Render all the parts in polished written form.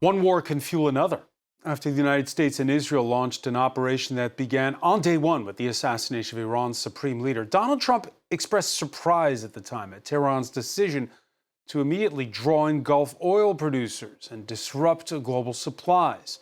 One war can fuel another. After the United States and Israel launched an operation that began on day one with the assassination of Iran's supreme leader, Donald Trump expressed surprise at the time at Tehran's decision to immediately draw in Gulf oil producers and disrupt global supplies.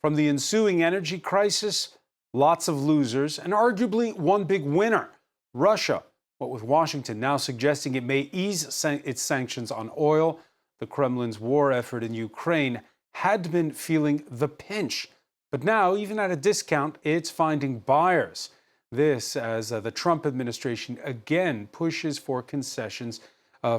From the ensuing energy crisis, lots of losers, and arguably one big winner, Russia. What with Washington now suggesting it may ease its sanctions on oil, the Kremlin's war effort in Ukraine had been feeling the pinch. But now, even at a discount, it's finding buyers. This as the Trump administration again pushes for concessions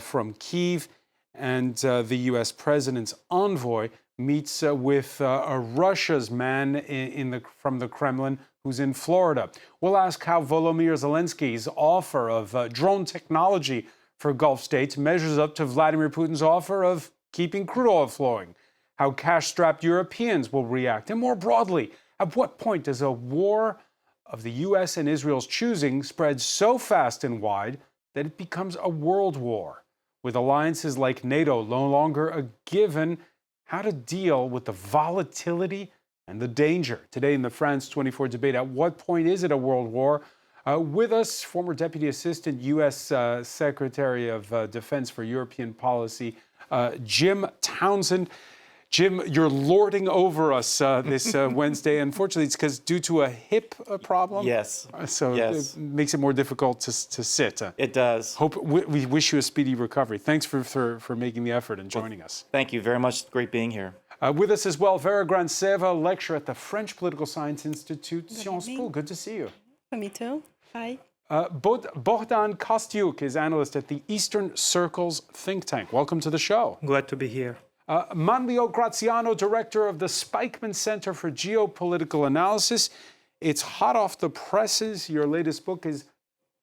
from Kyiv, and the U.S. president's envoy meets with Russia's man from the Kremlin who's in Florida. We'll ask how Volodymyr Zelensky's offer of drone technology for Gulf states measures up to Vladimir Putin's offer of keeping crude oil flowing, how cash-strapped Europeans will react, and more broadly, at what point does a war of the U.S. and Israel's choosing spread so fast and wide that it becomes a world war? With alliances like NATO no longer a given, how to deal with the volatility and the danger. Today in the France 24 debate, at what point is it a world war? With us, former Deputy Assistant U.S. Secretary of Defense for European Policy, Jim Townsend. Jim, you're lording over us this Wednesday. Unfortunately, it's because due to a hip problem. Yes. It makes it more difficult to sit. It does. We wish you a speedy recovery. Thanks for making the effort and joining us. Thank you very much. Great being here. With us as well, Vera Grantseva, lecturer at the French Political Science Institute, Sciences Po. Good to see you. Me too. Hi. Bogdan Kostyuk is analyst at the Eastern Circles think tank. Welcome to the show. Glad to be here. Manlio Graziano, director of the Spikeman Center for Geopolitical Analysis. It's hot off the presses. Your latest book is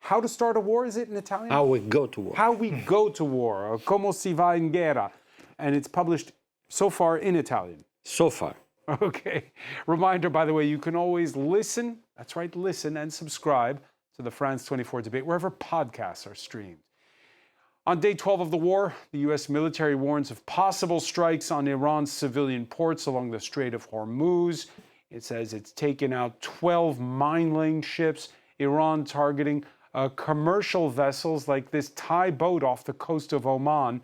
How to Start a War, is it in Italian? How we go to war. How we go to war, Como si va in guerra. And it's published so far in Italian. So far. Okay. Reminder, by the way, you can always listen, that's right, listen and subscribe to the France 24 debate wherever podcasts are streamed. On day 12 of the war, the U.S. military warns of possible strikes on Iran's civilian ports along the Strait of Hormuz. It says it's taken out 12 mine-laying ships, Iran targeting commercial vessels like this Thai boat off the coast of Oman,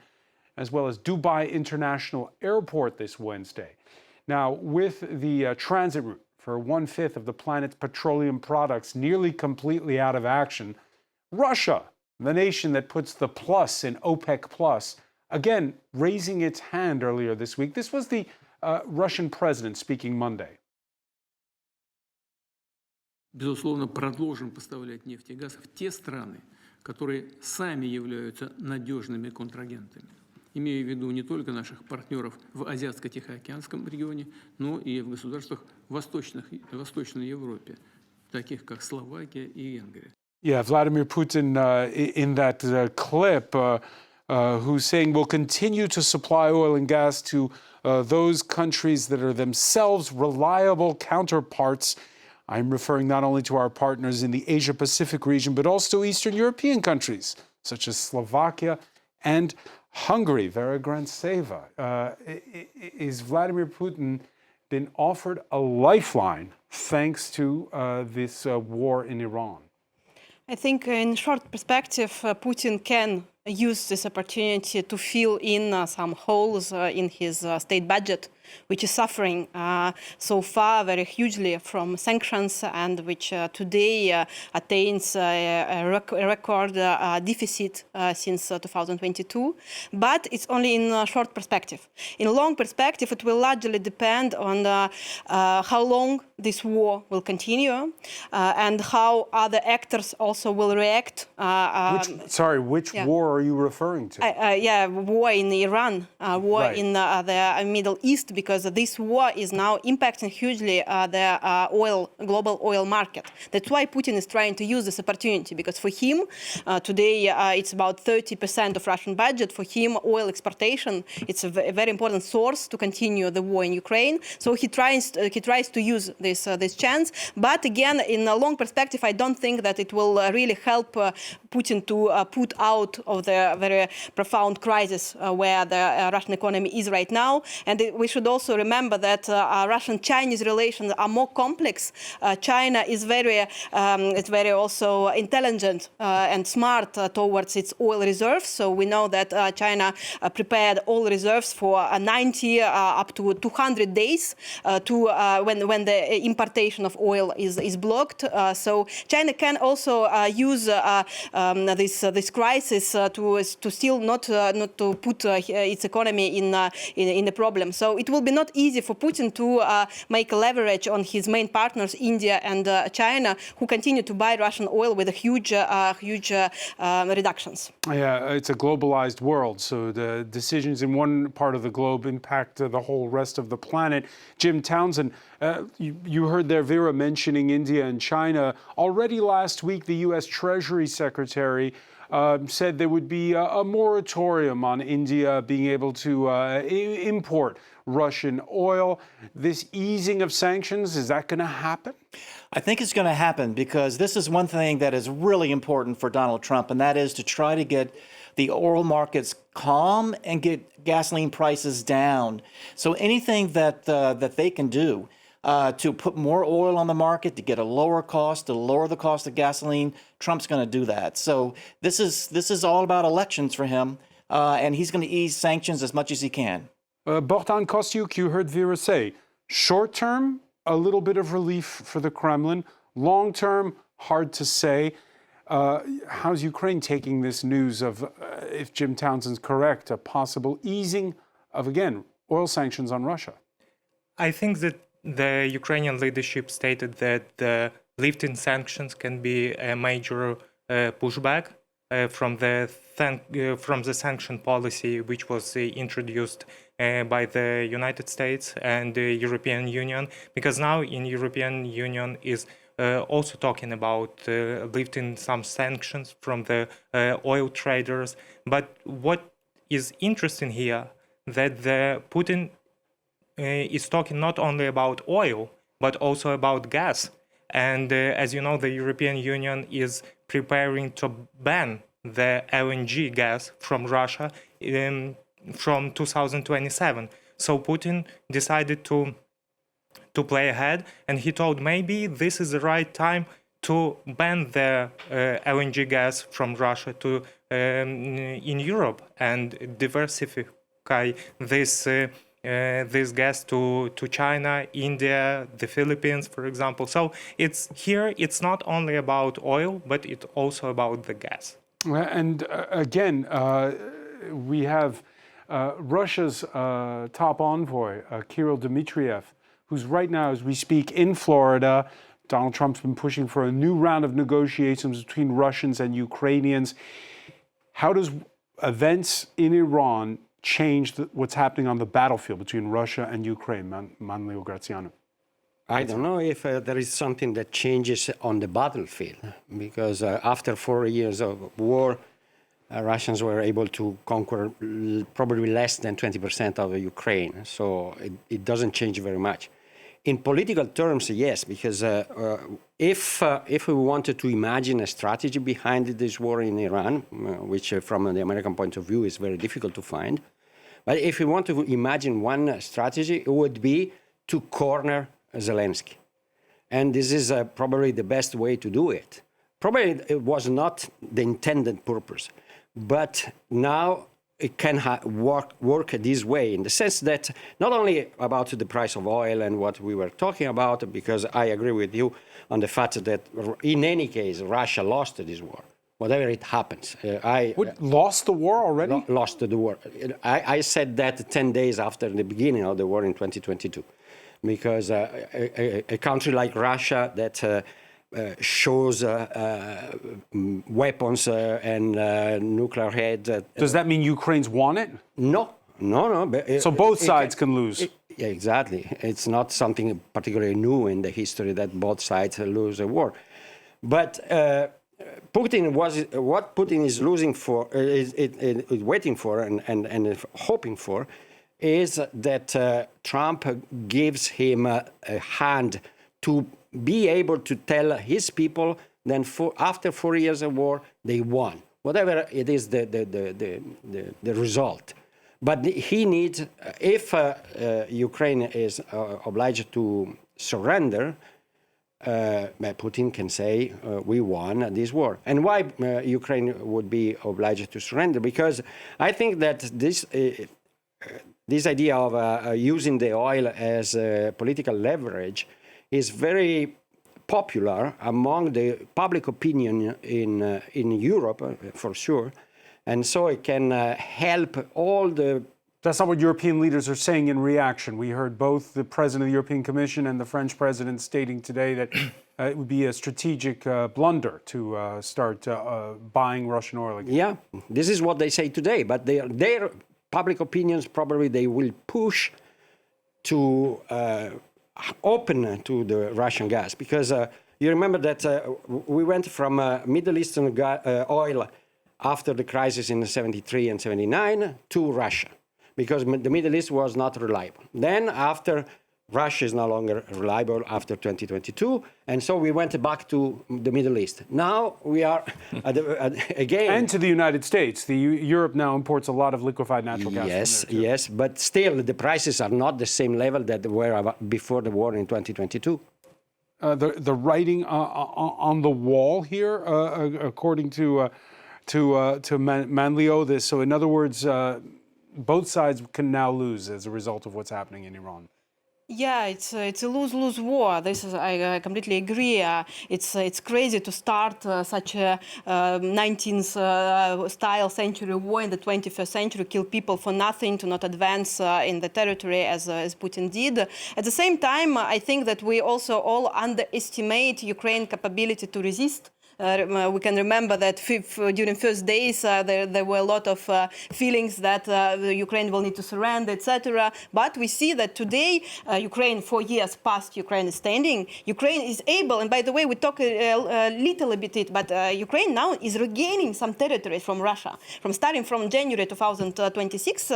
as well as Dubai International Airport this Wednesday. Now, with the transit route for 1/5 of the planet's petroleum products nearly completely out of action, Russia, the nation that puts the plus in OPEC Plus, again, raising its hand earlier this week. This was the Russian president speaking Monday. Безусловно, продолжим поставлять нефть и газ в те страны, которые сами являются надежными контрагентами. Имею в виду не только наших партнеров в Азиатско-Тихоокеанском регионе, но и в государствах Восточной Европе, таких как Словакия и Венгрия. Yeah, Vladimir Putin in that clip who's saying we'll continue to supply oil and gas to those countries that are themselves reliable counterparts. I'm referring not only to our partners in the Asia-Pacific region, but also Eastern European countries, such as Slovakia and Hungary. Vera Grantseva, is Vladimir Putin been offered a lifeline thanks to this war in Iran? I think in short perspective, Putin can use this opportunity to fill in some holes in his state budget, which is suffering so far very hugely from sanctions and which today attains a record deficit since 2022. But it's only in a short perspective. In a long perspective, it will largely depend on how long this war will continue and how other actors also will react. Which war are you referring to? War in Iran, war right. in the Middle East, because this war is now impacting hugely the global oil market. That's why Putin is trying to use this opportunity, because for him, today it's about 30% of Russian budget. For him, oil exportation, it's a very important source to continue the war in Ukraine. So he tries to use the this chance. But again, in a long perspective, I don't think that it will really help Putin to put out of the very profound crisis where the Russian economy is right now. And we should also remember that Russian-Chinese relations are more complex. China is very also intelligent and smart towards its oil reserves. So we know that China prepared oil reserves for 90 up to 200 days when the importation of oil is blocked. So China can also use this crisis to still not to put its economy in a problem. So it will be not easy for Putin to make a leverage on his main partners, India and China, who continue to buy Russian oil with huge reductions. Yeah, it's a globalized world, so the decisions in one part of the globe impact the whole rest of the planet. Jim Townsend, you heard there Vera mentioning India and China. Already last week, the U.S. Treasury Secretary said there would be a moratorium on India being able to import Russian oil. This easing of sanctions, is that going to happen? I think it's going to happen because this is one thing that is really important for Donald Trump, and that is to try to get the oil markets calm and get gasoline prices down. So anything that they can do to put more oil on the market, to get a lower cost, to lower the cost of gasoline, Trump's going to do that. So this is all about elections for him, and he's going to ease sanctions as much as he can. Bohdan Kostyuk, you heard Vera say, short term, a little bit of relief for the Kremlin. Long term, hard to say. How's Ukraine taking this news of, if Jim Townsend's correct, a possible easing of, again, oil sanctions on Russia? I think that the Ukrainian leadership stated that the lifting sanctions can be a major pushback from the sanction policy which was introduced by the United States and the European Union, because now in European Union is also talking about lifting some sanctions from the oil traders. But what is interesting here that the Putin is talking not only about oil but also about gas. And as you know, the European Union is preparing to ban the LNG gas from Russia from 2027. So Putin decided to play ahead, and he told maybe this is the right time to ban the LNG gas from Russia to in Europe and diversify this gas to China, India, the Philippines, for example. So it's not only about oil, but it's also about the gas. And again, we have Russia's top envoy, Kirill Dmitriev, who's right now, as we speak, in Florida. Donald Trump's been pushing for a new round of negotiations between Russians and Ukrainians. How does events in Iran change what's happening on the battlefield between Russia and Ukraine? Manlio Graziano. I don't know if there is something that changes on the battlefield, because after 4 years of war, Russians were able to conquer probably less than 20% of Ukraine. So it doesn't change very much. In political terms, yes, because if we wanted to imagine a strategy behind this war in Iran, which from the American point of view is very difficult to find, but if we want to imagine one strategy, it would be to corner Zelensky. And this is probably the best way to do it. Probably it was not the intended purpose, but now it can work this way, in the sense that not only about the price of oil and what we were talking about, because I agree with you on the fact that in any case, Russia lost this war, whatever it happens. Lost the war already? Lost the war. I said that 10 days after the beginning of the war in 2022, because a country like Russia that shows weapons and nuclear head. Does that mean Ukraine's won it? No. So both sides can lose. Yeah, exactly. It's not something particularly new in the history that both sides lose a war. But what Putin is losing for, is waiting for and hoping for, is that Trump gives him a hand to negotiate with Russia. And this is probably the best way to do it. Probably it was not the intended purpose, but now it can work this way, in the sense that not only about the price of oil and what we were talking about, because in any case, Russia lost this war, whatever it happens. to be able to tell his people then after 4 years of war, they won, whatever it is the result. But he needs, if Ukraine is obliged to surrender, Putin can say, we won this war. And why Ukraine would be obliged to surrender? Because I think that this idea of using the oil as political leverage is very popular among the public opinion in Europe, for sure. And so it can help all the... That's not what European leaders are saying in reaction. We heard both the President of the European Commission and the French President stating today that it would be a strategic blunder to start buying Russian oil again. Yeah, this is what they say today, but their public opinions probably they will push to open to the Russian gas, because you remember that we went from Middle Eastern oil after the crisis in 73 and 79 to Russia, because the Middle East was not reliable. Then after Russia is no longer reliable after 2022, and so we went back to the Middle East. Now we are again... And to the United States. Europe now imports a lot of liquefied natural gas. Yes, yes, but still the prices are not the same level that they were before the war in 2022. The writing on the wall here, according to Manlio, so in other words, both sides can now lose as a result of what's happening in Iran. Yeah, it's a lose-lose war. This is I completely agree. It's crazy to start such a 19th style century war in the 21st century, kill people for nothing, to not advance in the territory as Putin did. At the same time, I think that we also all underestimate Ukraine's capability to resist. We can remember that during first days there were a lot of feelings that Ukraine will need to surrender, etc. But we see that today, Ukraine, 4 years past Ukraine is standing, Ukraine is able, and by the way, we talk a little bit, but Ukraine now is regaining some territories from Russia. Starting from January 2026,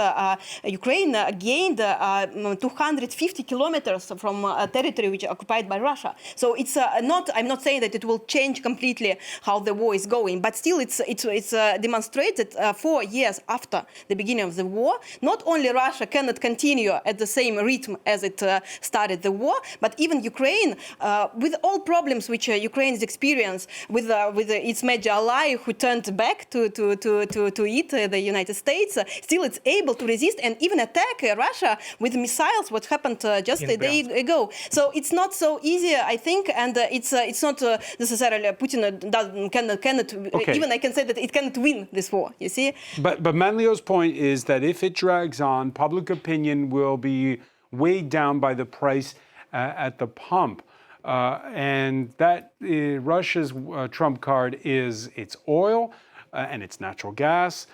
Ukraine gained 250 kilometers from a territory which is occupied by Russia. So it's I'm not saying that it will change completely how the war is going, but still it's demonstrated 4 years after the beginning of the war. Not only Russia cannot continue at the same rhythm as it started the war, but even Ukraine, with all problems which Ukraine has experienced, with its major ally who turned back to it, the United States, still it's able to resist and even attack Russia with missiles, what happened just a day ago. So it's not so easy, I think, and it's not necessarily Putin cannot okay. Even I can say that it cannot win this war, you see? But Manlio's point is that if it drags on, public opinion will be weighed down by the price at the pump. And that Russia's trump card is its oil and its natural gas.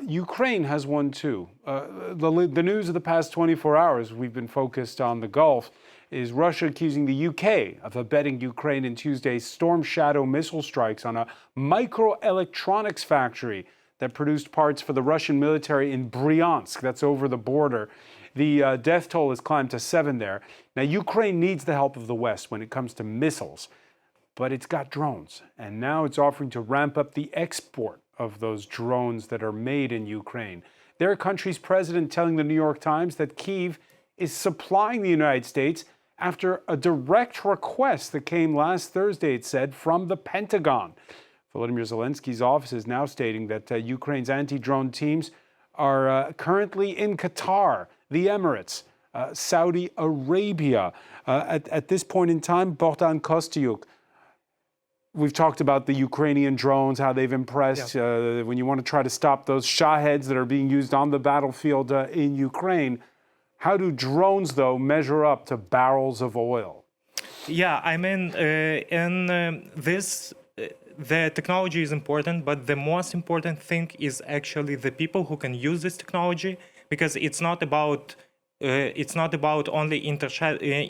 Ukraine has one too. The news of the past 24 hours, we've been focused on the Gulf, is Russia accusing the UK of abetting Ukraine in Tuesday's Storm Shadow missile strikes on a microelectronics factory that produced parts for the Russian military in Bryansk. That's over the border. The death toll has climbed to 7 there. Now, Ukraine needs the help of the West when it comes to missiles, but it's got drones. And now it's offering to ramp up the export of those drones that are made in Ukraine. Their country's president telling the New York Times that Kyiv is supplying the United States after a direct request that came last Thursday, it said, from the Pentagon. Volodymyr Zelensky's office is now stating that Ukraine's anti-drone teams are currently in Qatar, the Emirates, Saudi Arabia. At this point in time, Bogdan Kostyuk, we've talked about the Ukrainian drones, how they've impressed when you want to try to stop those Shaheds that are being used on the battlefield in Ukraine. How do drones, though, measure up to barrels of oil? Yeah, I mean, the technology is important, but the most important thing is actually the people who can use this technology, because it's not about only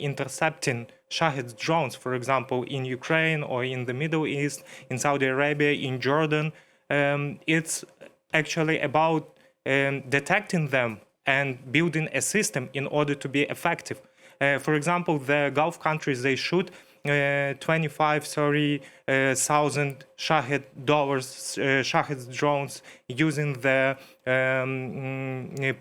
intercepting Shahed drones, for example, in Ukraine or in the Middle East, in Saudi Arabia, in Jordan. It's actually about detecting them and building a system in order to be effective. For example, the Gulf countries, they shoot 25,000-30,000 Shahed drones using the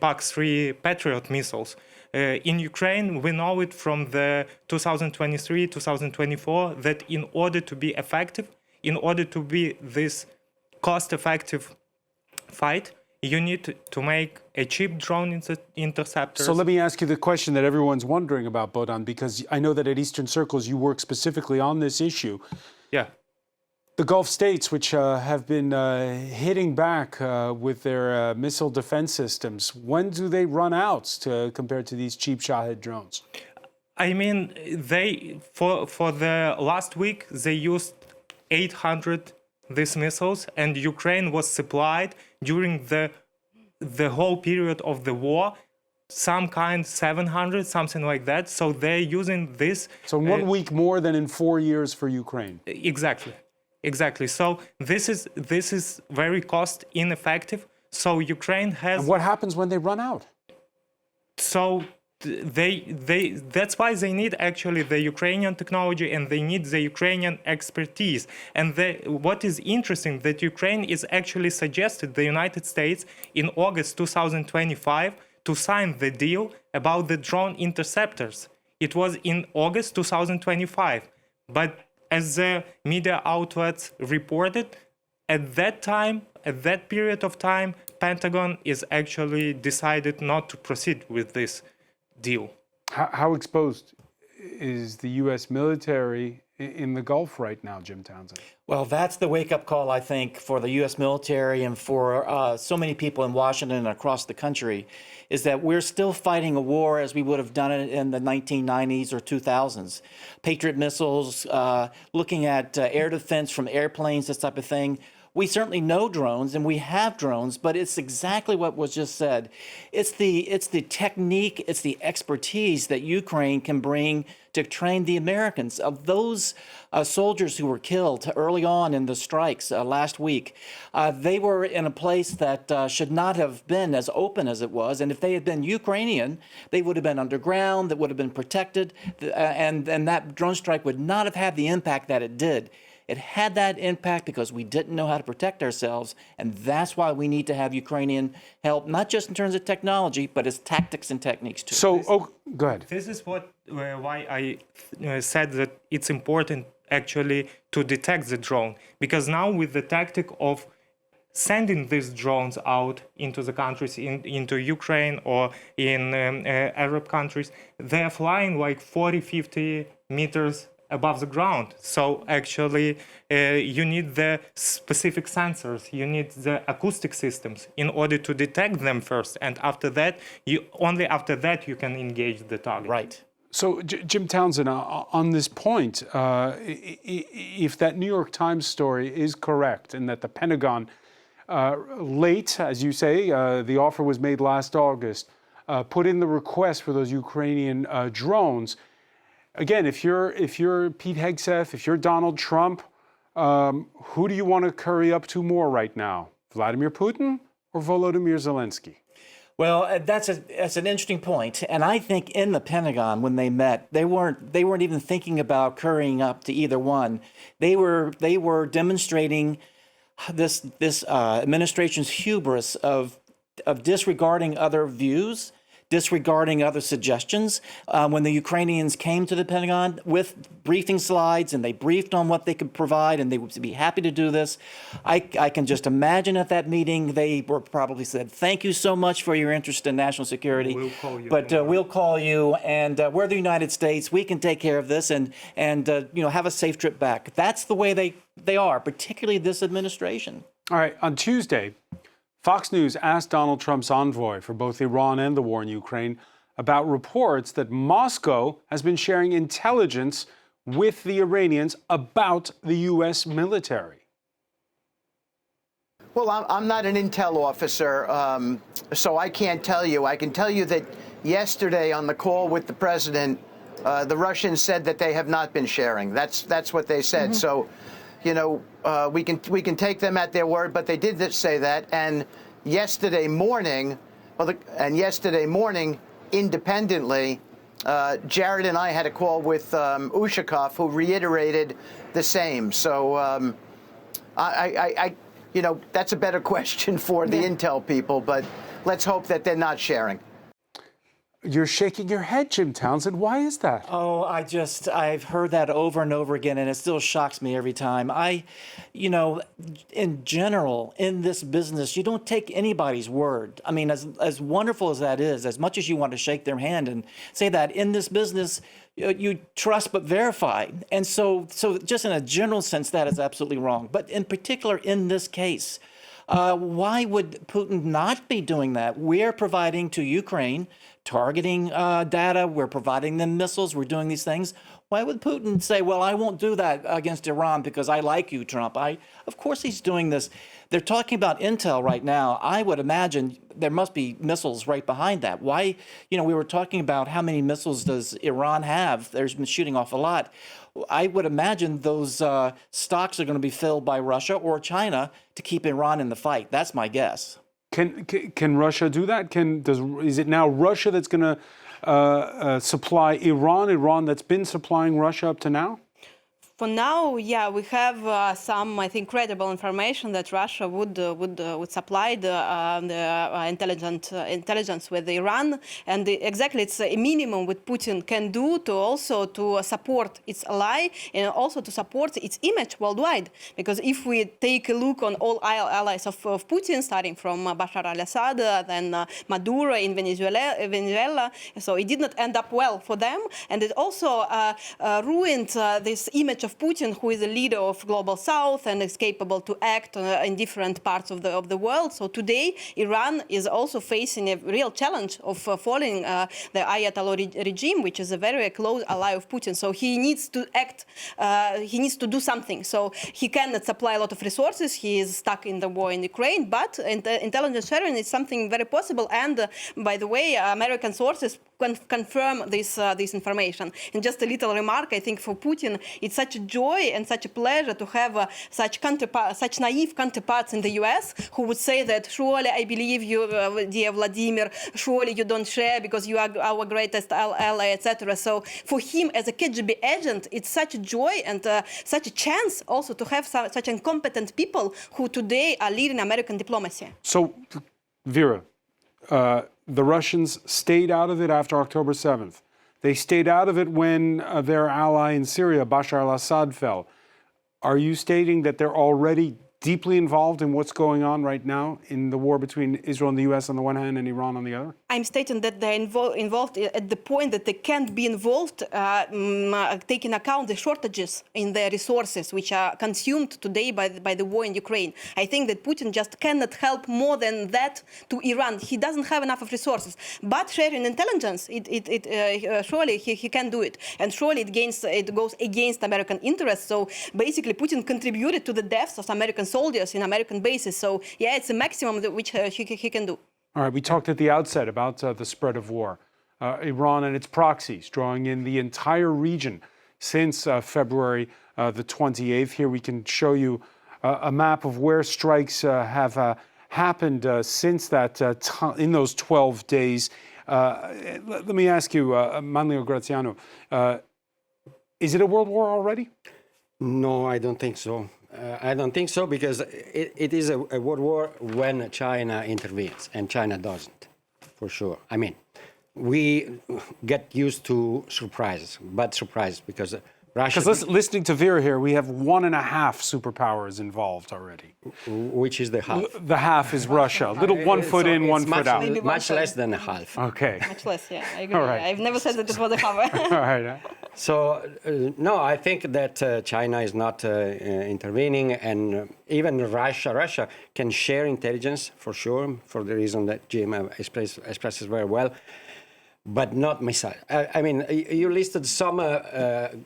PAC-3 Patriot missiles. In Ukraine, we know it from the 2023-2024 that in order to be effective, in order to be this cost-effective fight, you need to make a cheap drone interceptor. So let me ask you the question that everyone's wondering about, Bohdan, because I know that at Eastern Circles you work specifically on this issue. Yeah. The Gulf states, which have been hitting back with their missile defense systems, when do they run out compared to these cheap Shahed drones? I mean, for the last week, they used 800 these missiles, and Ukraine was supplied during the whole period of the war, some kind 700, something like that. So they're using this. So 1 week more than in 4 years for Ukraine. Exactly. So this is very cost ineffective. So Ukraine has. And what happens when they run out? So that's why they need actually the Ukrainian technology, and they need the Ukrainian expertise. And what is interesting that Ukraine is actually suggested the United States in August 2025 to sign the deal about the drone interceptors. It was in August 2025, but as the media outlets reported, at that time, at that period of time, Pentagon is actually decided not to proceed with this deal. How exposed is the U.S. military in the Gulf right now, Jim Townsend? Well, that's the wake-up call, I think, for the U.S. military and for so many people in Washington and across the country, is that we're still fighting a war as we would have done it in the 1990s or 2000s. Patriot missiles, looking at air defense from airplanes, this type of thing. We certainly know drones, and we have drones, but it's exactly what was just said. It's the technique, it's the expertise that Ukraine can bring to train the Americans. Of those soldiers who were killed early on in the strikes last week, they were in a place that should not have been as open as it was. And if they had been Ukrainian, they would have been underground, that would have been protected, and that drone strike would not have had the impact that it did. It had that impact because we didn't know how to protect ourselves, and that's why we need to have Ukrainian help, not just in terms of technology, but as tactics and techniques too. So, go ahead. This is why I said that it's important actually to detect the drone, because now with the tactic of sending these drones out into the countries, into Ukraine or in Arab countries, they are flying like 40-50 meters above the ground. So actually you need the specific sensors, you need the acoustic systems in order to detect them first, and after that, only after that you can engage the target. Right. So, Jim Townsend, on this point, if that New York Times story is correct and that the Pentagon, late, as you say, the offer was made last August, put in the request for those Ukrainian drones. Again, if you're Pete Hegseth, if you're Donald Trump, who do you want to curry up to more right now? Vladimir Putin or Volodymyr Zelensky? Well, that's an interesting point, and I think in the Pentagon when they met, they weren't even thinking about currying up to either one. They were demonstrating this administration's hubris of disregarding other views, disregarding other suggestions. When the Ukrainians came to the Pentagon with briefing slides and they briefed on what they could provide and they would be happy to do this, I can just imagine at that meeting they were probably said, thank you so much for your interest in national security, we'll call you and we're the United States, we can take care of this and have a safe trip back. That's the way they are, particularly this administration. All right, on Tuesday, Fox News asked Donald Trump's envoy for both Iran and the war in Ukraine about reports that Moscow has been sharing intelligence with the Iranians about the U.S. military. Well, I'm not an intel officer, so I can't tell you. I can tell you that yesterday on the call with the president, the Russians said that they have not been sharing. That's what they said. So, we can take them at their word, but they did say that. And yesterday morning, independently, Jared and I had a call with Ushakov, who reiterated the same. So that's a better question for the Intel people, but let's hope that they're not sharing. You're shaking your head, Jim Townsend. Why is that? Oh, I've heard that over and over again, and it still shocks me every time. In general, in this business, you don't take anybody's word. I mean, as wonderful as that is, as much as you want to shake their hand and say that in this business, you trust but verify. And so just in a general sense, that is absolutely wrong. But in particular, in this case, why would Putin not be doing that? We're providing to Ukraine targeting data. We're providing them missiles. We're doing these things. Why would Putin say, well, I won't do that against Iran because I like you, Trump? Of course he's doing this. They're talking about intel right now. I would imagine there must be missiles right behind that. Why, we were talking about how many missiles does Iran have? There's been shooting off a lot. I would imagine those stocks are going to be filled by Russia or China to keep Iran in the fight. That's my guess. Can Russia do that? Is it now Russia that's going to supply Iran that's been supplying Russia up to now? For now, yeah, we have some, I think, credible information that Russia would supply the intelligence with Iran, and exactly it's a minimum what Putin can do to support its ally and also to support its image worldwide. Because if we take a look on all allies of Putin, starting from Bashar al-Assad, then Maduro in Venezuela, so it did not end up well for them, and it also ruined this image of Putin, who is a leader of global South and is capable to act in different parts of the world. So today, Iran is also facing a real challenge of following the Ayatollah regime, which is a very close ally of Putin. So he needs to act, he needs to do something. So he cannot supply a lot of resources. He is stuck in the war in Ukraine, but intelligence sharing is something very possible. And by the way, American sources confirm this information. And just a little remark, I think for Putin, it's such a joy and such a pleasure to have such naive counterparts in the US who would say that surely I believe you, dear Vladimir, surely you don't share because you are our greatest ally, etc. So for him as a KGB agent, it's such a joy and such a chance also to have such incompetent people who today are leading American diplomacy. So, Vera, the Russians stayed out of it after October 7th. They stayed out of it when their ally in Syria, Bashar al-Assad, fell. Are you stating that they're already deeply involved in what's going on right now in the war between Israel and the US on the one hand and Iran on the other? I'm stating that they're involved at the point that they can't be involved, taking account the shortages in their resources, which are consumed today by the war in Ukraine. I think that Putin just cannot help more than that to Iran. He doesn't have enough of resources. But sharing intelligence, surely he can do it. And surely it goes against American interests. So basically, Putin contributed to the deaths of American soldiers in American bases. So yeah, it's a maximum which he can do. All right, we talked at the outset about the spread of war. Iran and its proxies drawing in the entire region since February the 28th. Here we can show you a map of where strikes have happened since that in those 12 days. Let me ask you, Manlio Graziano, is it a world war already? No, I don't think so. I don't think so because it is a world war when China intervenes, and China doesn't, for sure. I mean, we get used to surprises, bad surprises, because Russia... Because listening to Vera here, we have 1.5 superpowers involved already. Which is the half? The half is Russia. A little 1 foot in, 1 foot out. Maybe much less than a half. Okay. Much less, yeah, I agree. All right. I've never said that it was a cover. All right. So, no, I think that China is not intervening, and even Russia can share intelligence, for sure, for the reason that Jim expresses very well, but not missile. I mean, you listed some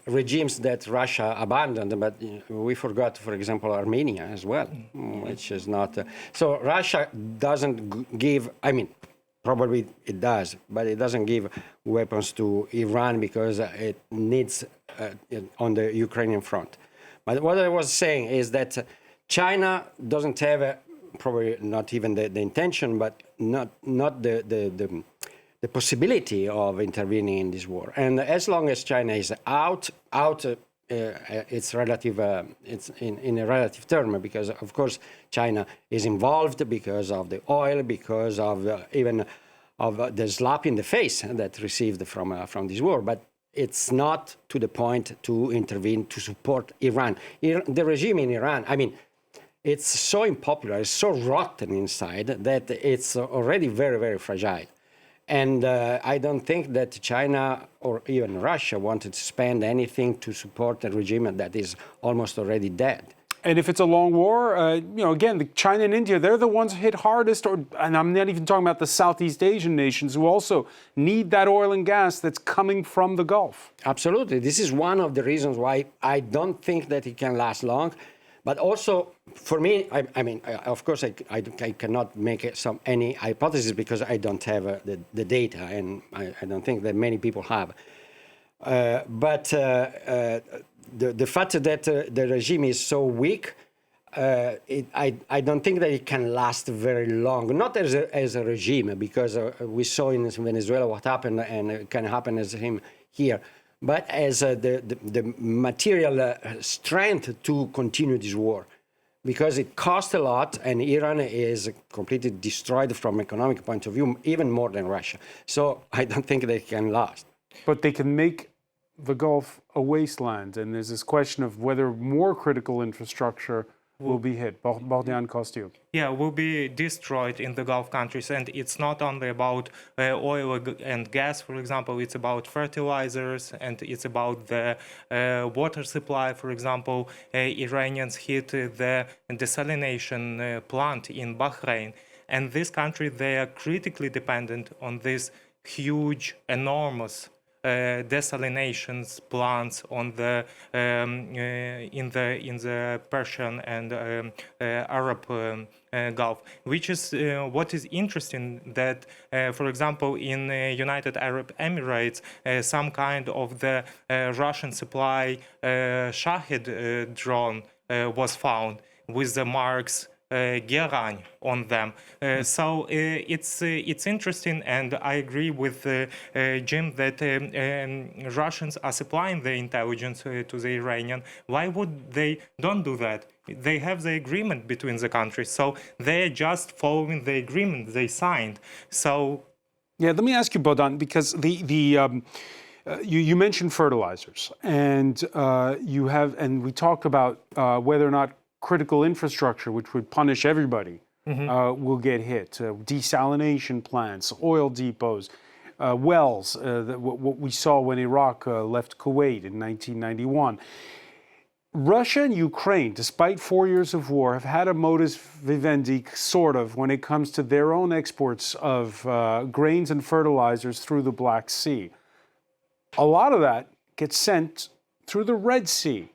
regimes that Russia abandoned, but we forgot, for example, Armenia as well, which is not... So Russia doesn't give, I mean, probably it does, but it doesn't give weapons to Iran because it needs on the Ukrainian front. But what I was saying is that China doesn't have, probably not even the intention, but not the the possibility of intervening in this war. And as long as China is out, it's relative. It's in a relative term, because of course China is involved because of the oil, because of even of the slap in the face that received from this war. But it's not to the point to intervene to support Iran. The regime in Iran, I mean, it's so unpopular, it's so rotten inside that it's already very, very fragile. And I don't think that China or even Russia wanted to spend anything to support a regime that is almost already dead. And if it's a long war, again, China and India, they're the ones hit hardest, and I'm not even talking about the Southeast Asian nations who also need that oil and gas that's coming from the Gulf. Absolutely. This is one of the reasons why I don't think that it can last long. But also, for me, I mean, of course, I cannot make any hypothesis because I don't have the data, and I don't think that many people have. But the fact that the regime is so weak, I don't think that it can last very long. Not as a regime, because we saw in Venezuela what happened, and it can happen as him here. But as the material strength to continue this war, because it costs a lot, and Iran is completely destroyed from economic point of view, even more than Russia. So I don't think they can last. But they can make the Gulf a wasteland, and there's this question of whether more critical infrastructure will be hit. Bogdan Kostiu. Yeah, will be destroyed in the Gulf countries, and it's not only about oil and gas, for example, it's about fertilizers, and it's about the water supply. For example, Iranians hit the desalination plant in Bahrain, and this country, they are critically dependent on this huge, enormous desalinations plants on the in the Persian and Arab Gulf, which is what is interesting that, for example, in United Arab Emirates, some kind of the Russian supply Shahid drone was found with the marks Geran on them. So it's interesting, and I agree with Jim that Russians are supplying the intelligence to the Iranian. Why would they don't do that? They have the agreement between the countries, so they're just following the agreement they signed. So yeah, let me ask you, Bogdan, because you mentioned fertilizers, and we talked about whether or not critical infrastructure, which would punish everybody, will get hit. Desalination plants, oil depots, wells, what we saw when Iraq left Kuwait in 1991. Russia and Ukraine, despite 4 years of war, have had a modus vivendi, sort of, when it comes to their own exports of grains and fertilizers through the Black Sea. A lot of that gets sent through the Red Sea.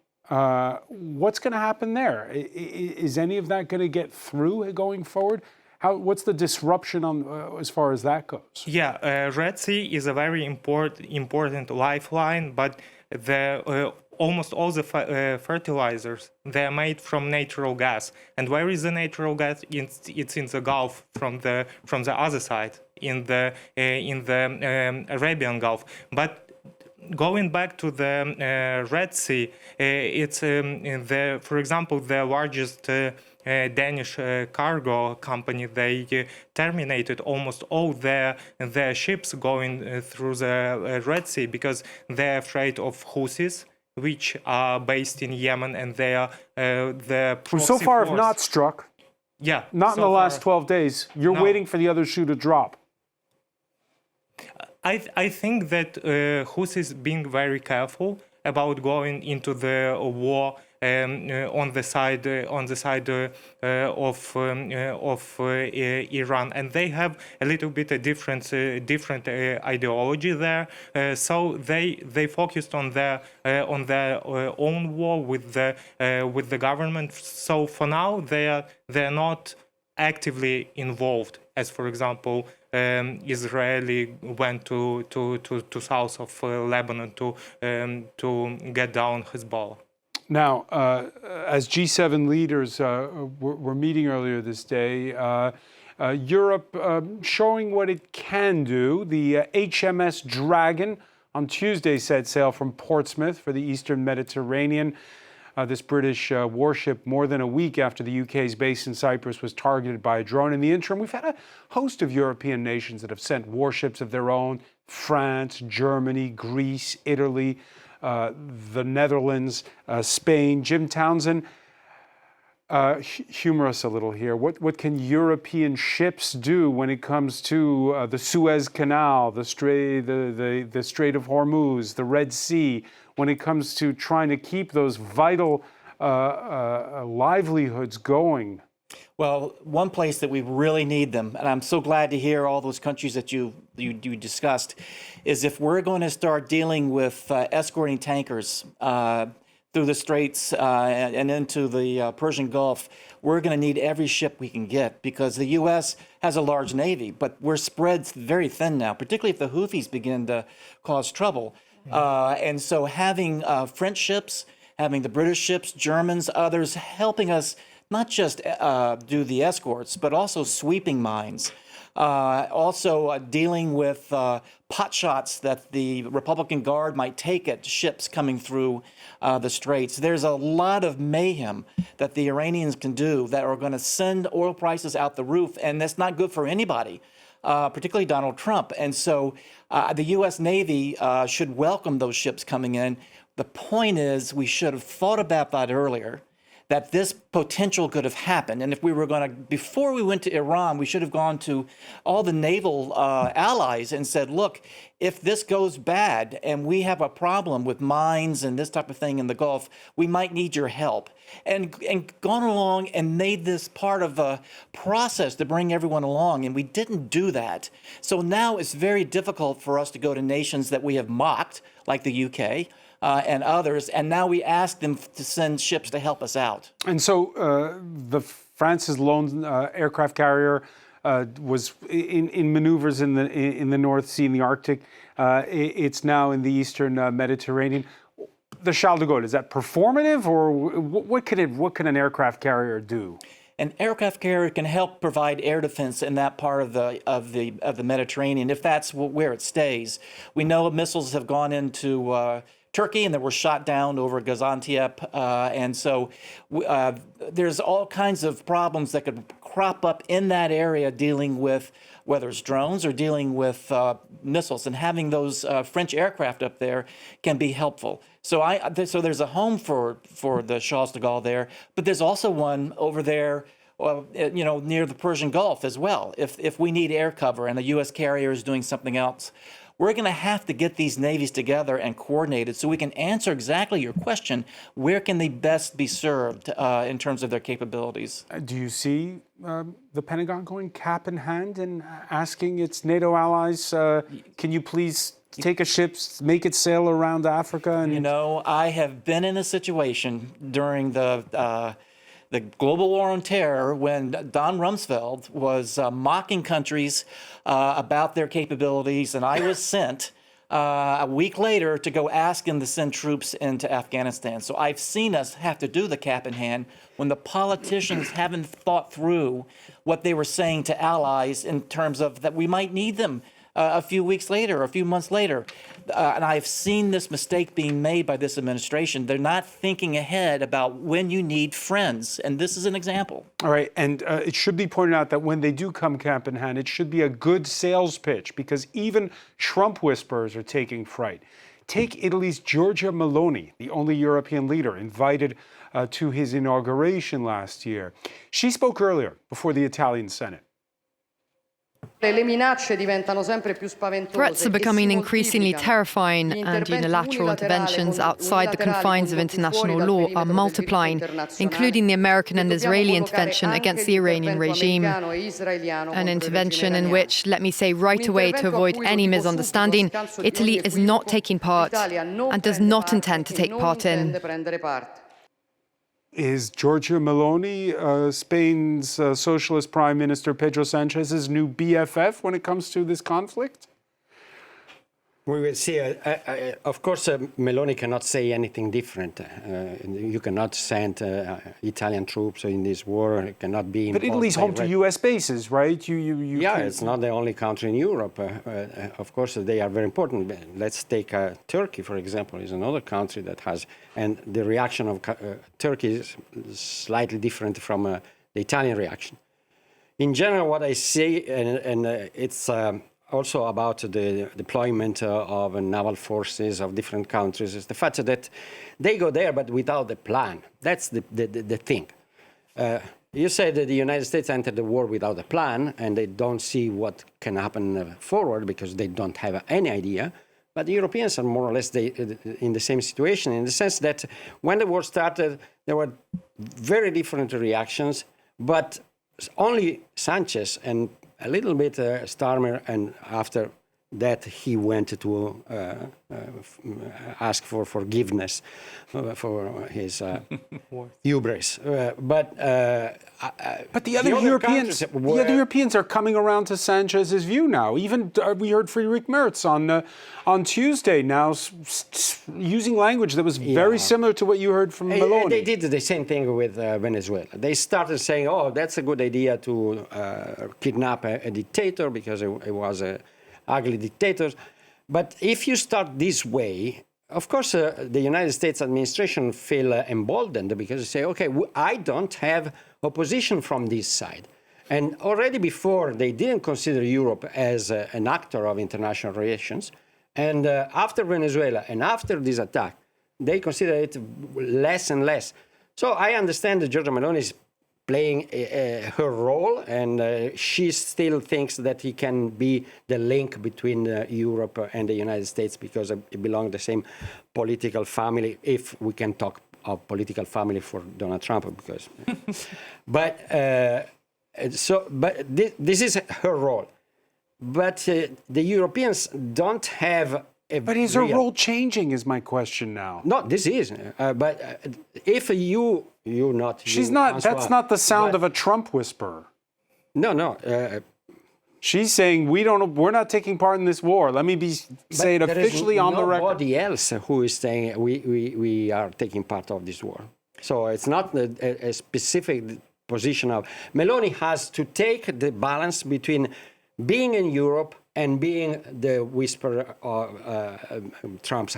What's going to happen there? Is any of that going to get through going forward? What's the disruption as far as that goes? Yeah, Red Sea is a very important lifeline, but almost all the fertilizers, they're made from natural gas. And where is the natural gas? It's in the Gulf from the other side, in the Arabian Gulf. But going back to the Red Sea, it's for example, the largest Danish cargo company. They terminated almost all their ships going through the Red Sea because they're afraid of Houthis, which are based in Yemen, and they are the proxy so far force. Have not struck. Yeah, not in the last 12 days. You're waiting for the other shoe to drop. I think that Houthis being very careful about going into the war on the side of Iran, and they have a little bit a different ideology there. So they focused on their own war with the government. So for now they're not actively involved, as for example Israeli went to south of Lebanon to get down Hezbollah. Now, as G7 leaders were meeting earlier this day, Europe showing what it can do. The HMS Dragon on Tuesday set sail from Portsmouth for the Eastern Mediterranean. This British warship, more than a week after the UK's base in Cyprus was targeted by a drone. In the interim, we've had a host of European nations that have sent warships of their own: France, Germany, Greece, Italy, the Netherlands, Spain. Jim Townsend, humor us a little here. What can European ships do when it comes to the Suez Canal, the Strait of Hormuz, the Red Sea, when it comes to trying to keep those vital livelihoods going? Well, one place that we really need them, and I'm so glad to hear all those countries that you discussed, is if we're going to start dealing with escorting tankers through the Straits and into the Persian Gulf, we're going to need every ship we can get, because the U.S. has a large Navy, but we're spread very thin now, particularly if the Houthis begin to cause trouble. And so having French ships, having the British ships, Germans, others helping us not just do the escorts, but also sweeping mines. Also dealing with pot shots that the Republican Guard might take at ships coming through the Straits. There's a lot of mayhem that the Iranians can do that are going to send oil prices out the roof, and that's not good for anybody, particularly Donald Trump. And so the U.S. Navy should welcome those ships coming in. The point is, we should have thought about that earlier, that this potential could have happened. And if we were going to, before we went to Iran, we should have gone to all the naval allies and said, look, if this goes bad and we have a problem with mines and this type of thing in the Gulf, we might need your help. And gone along and made this part of a process to bring everyone along. And we didn't do that. So now it's very difficult for us to go to nations that we have mocked, like the UK, and others, and now we ask them to send ships to help us out. And so the France's lone aircraft carrier was in maneuvers in the North Sea, in the Arctic. It's now in the Eastern Mediterranean. The Charles de Gaulle, is that performative, or what can an aircraft carrier do? An aircraft carrier can help provide air defense in that part of the Mediterranean, if that's where it stays. We know missiles have gone into Turkey, and that were shot down over Gaziantep. And so there's all kinds of problems that could crop up in that area dealing with whether it's drones or dealing with missiles. And having those French aircraft up there can be helpful. So there's a home for the Charles de Gaulle there, but there's also one over there near the Persian Gulf as well, if we need air cover and a U.S. carrier is doing something else. We're going to have to get these navies together and coordinated so we can answer exactly your question: where can they best be served in terms of their capabilities? Do you see the Pentagon going cap in hand and asking its NATO allies, can you please take a ship, make it sail around Africa? And I have been in a situation during the global war on terror when Don Rumsfeld was mocking countries about their capabilities, and I was sent a week later to go ask him to send troops into Afghanistan. So I've seen us have to do the cap in hand when the politicians haven't thought through what they were saying to allies in terms of that we might need them a few weeks later, a few months later. And I've seen this mistake being made by this administration. They're not thinking ahead about when you need friends. And this is an example. All right. And it should be pointed out that when they do come cap in hand, it should be a good sales pitch, because even Trump whisperers are taking fright. Take Italy's Giorgia Meloni, the only European leader invited to his inauguration last year. She spoke earlier before the Italian Senate. Threats are becoming increasingly terrifying, and unilateral interventions outside the confines of international law are multiplying, including the American and Israeli intervention against the Iranian regime. An intervention in which, let me say right away to avoid any misunderstanding, Italy is not taking part and does not intend to take part in. Is Giorgia Meloni, Spain's socialist Prime Minister Pedro Sanchez's new BFF when it comes to this conflict? We will see. Of course, Meloni cannot say anything different. You cannot send Italian troops in this war. It cannot be. But Italy's home to U.S. bases, right? Yeah, it's not the only country in Europe. Of course, they are very important. Let's take Turkey, for example, is another country that has, and the reaction of Turkey is slightly different from the Italian reaction. In general, what I see, and it's also about the deployment of naval forces of different countries, is the fact that they go there but without a plan. That's the thing. You said that the United States entered the war without a plan, and they don't see what can happen forward because they don't have any idea. But the Europeans are more or less in the same situation, in the sense that when the war started, there were very different reactions, but only Sanchez and a little bit Starmer, and after that he went to ask for forgiveness for his hubris. But the other Europeans are coming around to Sanchez's view now. Even we heard Friedrich Merz on Tuesday now using language that was very similar to what you heard from Meloni. They did the same thing with Venezuela. They started saying, "Oh, that's a good idea to kidnap a dictator because it was a ugly dictator." But if you start this way, of course, the United States administration feel emboldened because they say, okay, I don't have opposition from this side. And already before, they didn't consider Europe as an actor of international relations. And after Venezuela and after this attack, they consider it less and less. So I understand that Giorgia Meloni is playing her role, and she still thinks that he can be the link between Europe and the United States because they belong to the same political family, if we can talk of political family for Donald Trump. Because, but this is her role. But the Europeans don't have. But is her role changing? Is my question now. No, this is. But if you not. She's not. That's not the sound of a Trump whisperer. No. She's saying we're not taking part in this war. Let me say it officially on the record. Nobody else who is saying we are taking part of this war. So it's not a specific position of Meloni has to take the balance between being in Europe and being the whisperer of Trump's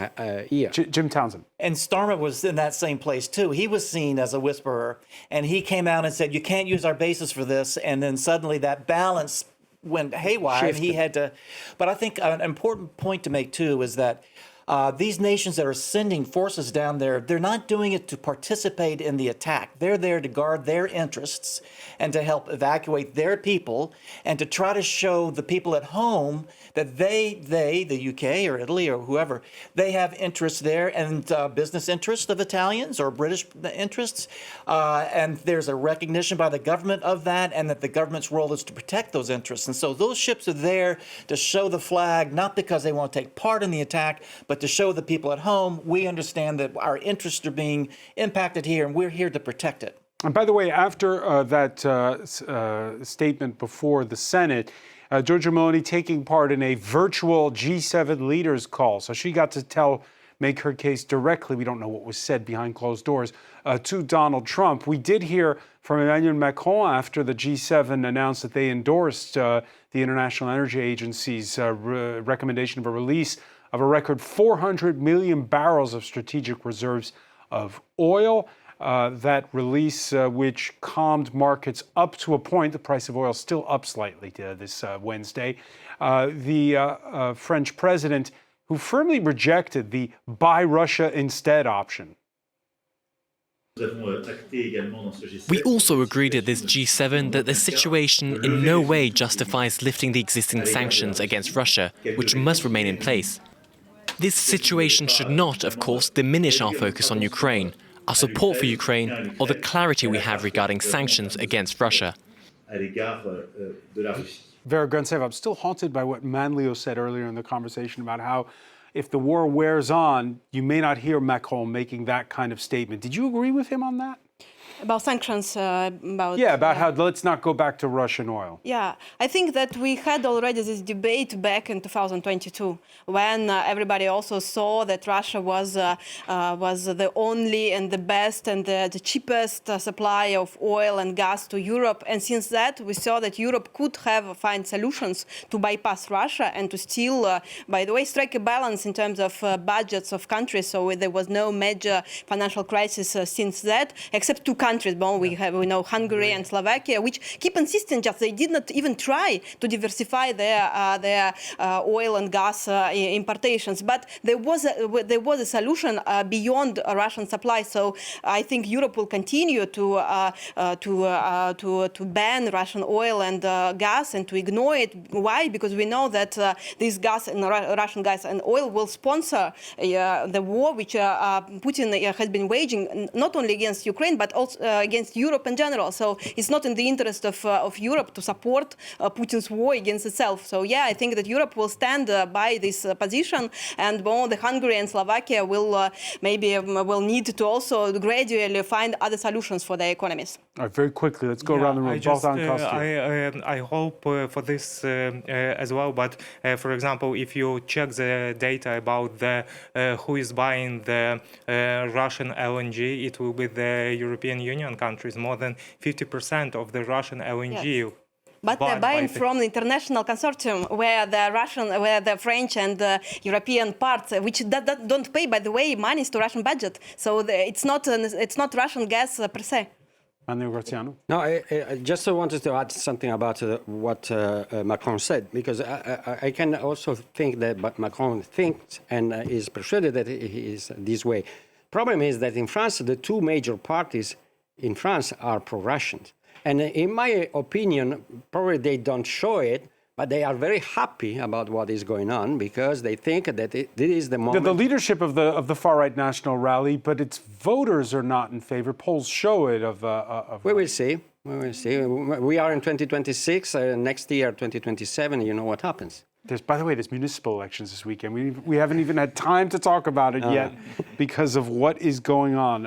ear. Jim Townsend. And Starmer was in that same place, too. He was seen as a whisperer, and he came out and said, you can't use our bases for this, and then suddenly that balance went haywire, and he had to... But I think an important point to make, too, is that these nations that are sending forces down there, they're not doing it to participate in the attack. They're there to guard their interests and to help evacuate their people and to try to show the people at home that they, the UK or Italy or whoever, they have interests there and business interests of Italians or British interests. And there's a recognition by the government of that, and that the government's role is to protect those interests. And so those ships are there to show the flag, not because they want to take part in the attack, but to show the people at home, we understand that our interests are being impacted here, and we're here to protect it. And by the way, after that statement before the Senate, Giorgia Meloni taking part in a virtual G7 leaders call. So she got to make her case directly. We don't know what was said behind closed doors to Donald Trump. We did hear from Emmanuel Macron after the G7 announced that they endorsed the International Energy Agency's recommendation of a release of a record 400 million barrels of strategic reserves of oil. That release, which calmed markets up to a point, the price of oil still up slightly this Wednesday. The French president, who firmly rejected the buy Russia instead option. We also agreed at this G7 that the situation in no way justifies lifting the existing sanctions against Russia, which must remain in place. This situation should not, of course, diminish our focus on Ukraine, our support for Ukraine, or the clarity we have regarding sanctions against Russia. Vera Grantsev, I'm still haunted by what Manlio said earlier in the conversation about how if the war wears on, you may not hear Macron making that kind of statement. Did you agree with him on that? About sanctions, about how let's not go back to Russian oil. Yeah, I think that we had already this debate back in 2022 when everybody also saw that Russia was the only and the best and the cheapest supply of oil and gas to Europe. And since that, we saw that Europe could find solutions to bypass Russia and to still, by the way, strike a balance in terms of budgets of countries. So there was no major financial crisis since that, except two countries. We know Hungary and Slovakia, which keep insisting just they did not even try to diversify their oil and gas importations. But there was a solution beyond Russian supply. So I think Europe will continue to ban Russian oil and gas and to ignore it. Why? Because we know that this gas and Russian gas and oil will sponsor the war which Putin has been waging not only against Ukraine but also against Europe in general. So it's not in the interest of Europe to support Putin's war against itself. So yeah, I think that Europe will stand by this position, and the Hungary and Slovakia will need to also gradually find other solutions for their economies. All right, very quickly, let's go around the room. I hope for this as well. But for example, if you check the data about who is buying the Russian LNG, it will be the European Union countries. More than 50% of the Russian LNG. Yes. But they're buying from the international consortium, where the French and the European parts, which don't pay, by the way, monies to Russian budget. So it's not Russian gas per se. No, I just wanted to add something about what Macron said, because I can also think that Macron thinks and is persuaded that he is this way. Problem is that in France, the two major parties in France are pro-Russians. And in my opinion, probably they don't show it, but they are very happy about what is going on because they think that this is the moment. The leadership of the far-right national rally, but its voters are not in favor. Polls show it. We will see. We will see. We are in 2026. Next year, 2027, you know what happens. By the way, there's municipal elections this weekend. We haven't even had time to talk about it yet because of what is going on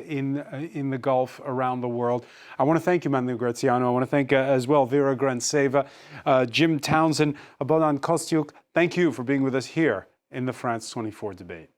in the Gulf, around the world. I want to thank you, Manu Graziano. I want to thank as well Vera Grantseva, Jim Townsend, Bogdan Kostyuk. Thank you for being with us here in the France 24 debate.